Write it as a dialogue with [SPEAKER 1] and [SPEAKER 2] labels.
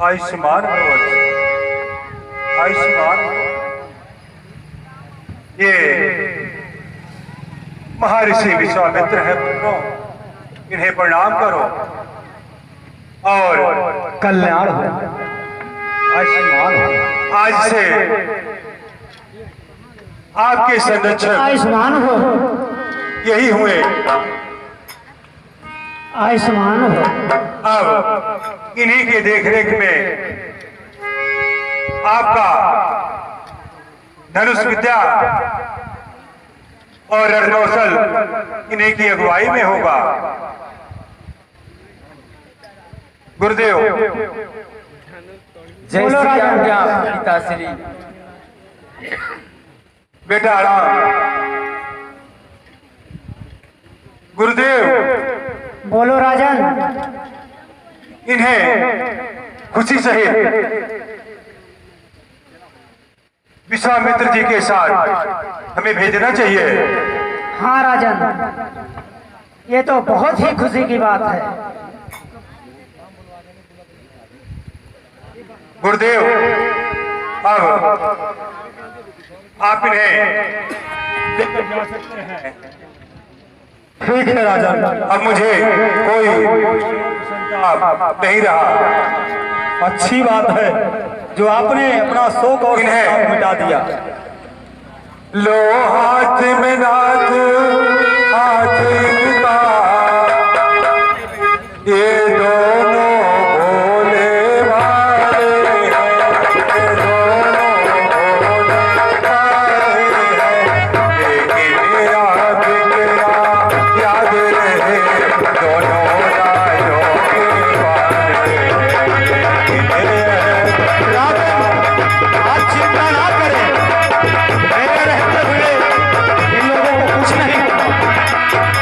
[SPEAKER 1] आयुष्मान हो वत्स, आयुष्मान हो। ये महर्षि विश्वामित्र है पुत्रों, इन्हें प्रणाम करो और
[SPEAKER 2] कल्याण हो, आयुष्मान हो।
[SPEAKER 1] आज से आपके संरक्षक
[SPEAKER 3] आयुष्मान हो,
[SPEAKER 1] यही हुए।
[SPEAKER 3] आयुष्मान हो।
[SPEAKER 1] अब इन्हीं के देखरेख में आपका धनुष विद्या और रणकौशल इन्हीं की अगुवाई में होगा। गुरुदेव
[SPEAKER 2] जय श्री राम पिताश्री।
[SPEAKER 1] बेटा राम। गुरुदेव
[SPEAKER 3] बोलो राजन।
[SPEAKER 1] इन्हें खुशी सहित विश्वामित्र जी के साथ हमें भेजना चाहिए।
[SPEAKER 3] हाँ राजन, ये तो बहुत ही खुशी की बात है।
[SPEAKER 1] गुरुदेव अब आप इन्हें लेकर जा सकते हैं।
[SPEAKER 2] ठीक है राजन,
[SPEAKER 1] अब मुझे कोई संताप नहीं रहा।
[SPEAKER 2] अच्छी बात है जो आपने अपना शोक और संताप मिटा दिया।
[SPEAKER 1] लो हाथ में नाथ, हाथ